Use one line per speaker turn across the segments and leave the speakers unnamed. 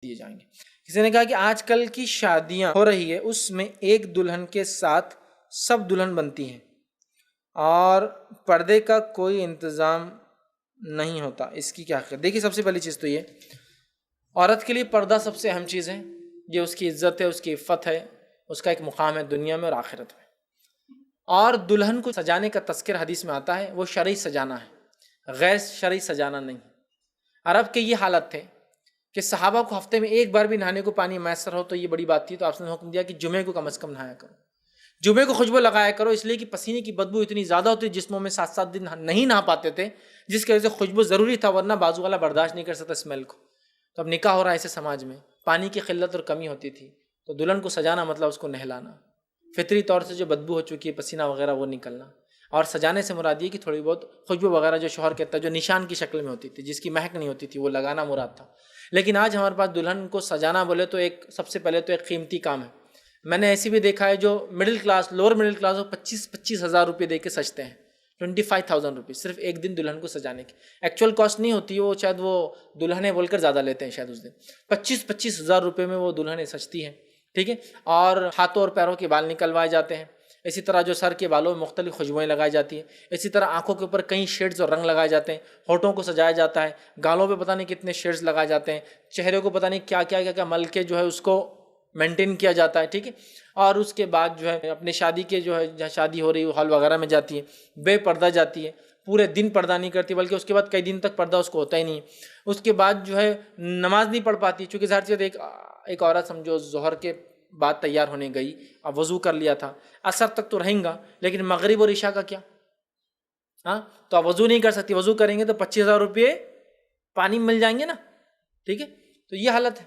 دیے جائیں گے۔ کسی نے کہا کہ آج کل کی شادیاں ہو رہی ہے اس میں ایک دلہن کے ساتھ سب دلہن بنتی ہیں اور پردے کا کوئی انتظام نہیں ہوتا، اس کی کیا حقیقت؟ دیکھیے سب سے پہلی چیز تو یہ، عورت کے لیے پردہ سب سے اہم چیز ہے، یہ اس کی عزت ہے، اس کی عفت ہے، اس کا ایک مقام ہے دنیا میں اور آخرت میں۔ اور دلہن کو سجانے کا تذکر حدیث میں آتا ہے، وہ شرعی سجانا ہے، غیر شرعی سجانا نہیں۔ عرب کے یہ حالت تھے کہ صحابہ کو ہفتے میں ایک بار بھی نہانے کو پانی میسر ہو تو یہ بڑی بات تھی، تو آپ نے حکم دیا کہ جمعے کو کم از کم نہایا کرو، جمعے کو خوشبو لگایا کرو، اس لیے کہ پسینے کی بدبو اتنی زیادہ ہوتی جسموں میں 7 دن نہیں نہا پاتے تھے، جس کی وجہ سے خوشبو ضروری تھا، ورنہ بازو والا برداشت نہیں کر سکتا اسمیل کو۔ تو اب نکاح ہو رہا ہے ایسے سماج میں، پانی کی قلت اور کمی ہوتی تھی، تو دلہن کو سجانا مطلب اس کو نہلانا، فطری طور سے جو بدبو ہو چکی ہے پسینہ وغیرہ وہ نکلنا، اور سجانے سے مراد یہ کہ تھوڑی بہت خوشبو وغیرہ جو شوہر کہتا ہے جو نشان کی شکل میں ہوتی تھی، جس کی مہک نہیں ہوتی تھی، وہ لگانا مراد تھا۔ لیکن آج ہمارے پاس دلہن کو سجانا بولے تو ایک سب سے پہلے تو ایک قیمتی کام ہے۔ میں نے ایسی بھی دیکھا ہے جو middle class, lower middle class ہو، 25 ہزار روپے دے کے سجتے ہیں، 25,000 روپے صرف ایک دن دلہن کو سجانے کی۔ ایکچوئل کاسٹ نہیں ہوتی، وہ شاید وہ دلہنیں بول کر زیادہ لیتے ہیں، شاید اس دن 25 ہزار روپے میں وہ دلہنیں سجتی ہیں، ٹھیک ہے۔ اور ہاتھوں اور پیروں کے بال نکلوائے جاتے ہیں، اسی طرح جو سر کے بالوں میں مختلف خوشبوئیں لگائی جاتی ہیں، اسی طرح آنکھوں کے اوپر کئی شیڈز اور رنگ لگائے جاتے ہیں، ہونٹوں کو سجایا جاتا ہے، گالوں پہ پتہ نہیں کتنے شیڈز لگائے جاتے ہیں، چہرے کو پتہ نہیں کیا کیا کیا کیا مل کے جو ہے اس کو مینٹین کیا جاتا ہے، ٹھیک ہے۔ اور اس کے بعد جو ہے اپنے شادی کے جو ہے جہاں شادی ہو رہی ہے ہال وغیرہ میں جاتی ہے، بے پردہ جاتی ہے، پورے دن پردہ نہیں کرتی، بلکہ اس کے بعد کئی دن تک پردہ اس کو ہوتا ہی نہیں۔ اس کے بعد جو ہے نماز نہیں پڑھ پاتی، چونکہ ظاہر سی بات ایک عورت سمجھو ظہر کے بعد تیار ہونے گئی، اب وضو کر لیا تھا، عصر تک تو رہیں گا، لیکن مغرب اور عشاء کا کیا؟ ہاں تو اب وضو نہیں کر سکتی، وضو کریں گے تو 25,000 روپے پانی مل جائیں گے نا، ٹھیک ہے۔ تو یہ حالت ہے،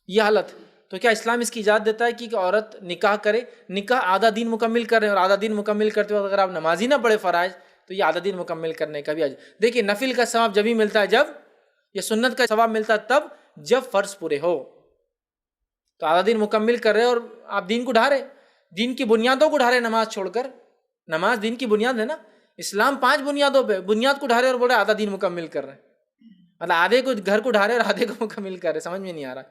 یہ حالت ہے۔ تو کیا اسلام اس کی اجازت دیتا ہے کہ عورت نکاح کرے؟ نکاح آدھا دین مکمل کر رہے ہیں، اور آدھا دین مکمل کرتے وقت اگر آپ نماز ہی نہ پڑھے فرائض تو یہ آدھا دین مکمل کرنے کا بھی دیکھیے نفل کا ثواب جب ہی ملتا ہے جب، یہ سنت کا ثواب ملتا ہے تب جب فرض پورے ہو۔ تو آدھا دین مکمل کر رہے اور آپ دین کو ڈھا رہے، دین کی بنیادوں کو ڈھا رہے نماز چھوڑ کر، نماز دین کی بنیاد ہے نا، اسلام 5 بنیادوں پہ، بنیاد کو ڈھا رہے اور بول رہے آدھا دین مکمل کر رہے، مطلب آدھے کو گھر کو ڈھا رہے اور آدھے کو مکمل کر رہے، سمجھ میں نہیں آ رہا،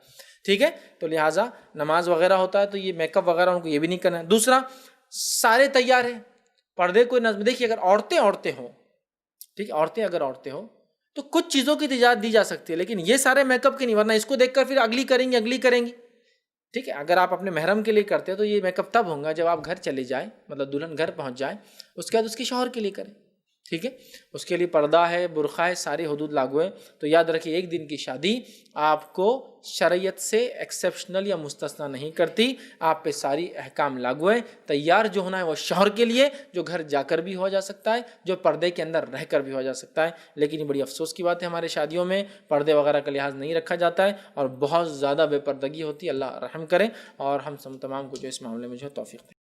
ٹھیک ہے۔ تو لہٰذا نماز وغیرہ ہوتا ہے تو یہ میک اپ وغیرہ ان کو یہ بھی نہیں کرنا ہے۔ دوسرا، سارے تیار ہیں، پردے کوئی نظم، دیکھیے اگر عورتیں ہوں، ٹھیک ہے، عورتیں ہوں تو کچھ چیزوں کی اجازت دی جا سکتی ہے، لیکن یہ سارے میک اپ کی نہیں، ورنہ اس کو دیکھ کر پھر اگلی کریں گی، ٹھیک ہے۔ اگر آپ اپنے محرم کے لیے کرتے ہیں تو یہ میک اپ تب ہوگا جب آپ گھر چلے جائیں، مطلب دلہن گھر پہنچ جائے، اس کے بعد اس کے شوہر کے لیے کریں، ٹھیک ہے۔ اس کے لیے پردہ ہے، برقع ہے، ساری حدود لاگو ہے۔ تو یاد رکھیے ایک دن کی شادی آپ کو شریعت سے ایکسیپشنل یا مستثنا نہیں کرتی، آپ پہ ساری احکام لاگو ہے۔ تیار جو ہونا ہے وہ شوہر کے لیے، جو گھر جا کر بھی ہو جا سکتا ہے، جو پردے کے اندر رہ کر بھی ہو جا سکتا ہے، لیکن یہ بڑی افسوس کی بات ہے ہمارے شادیوں میں پردے وغیرہ کا لحاظ نہیں رکھا جاتا ہے اور بہت زیادہ بے پردگی ہوتی ہے۔ اللہ رحم کرے اور ہم تمام کو جو اس معاملے میں جو ہے توفیق دے۔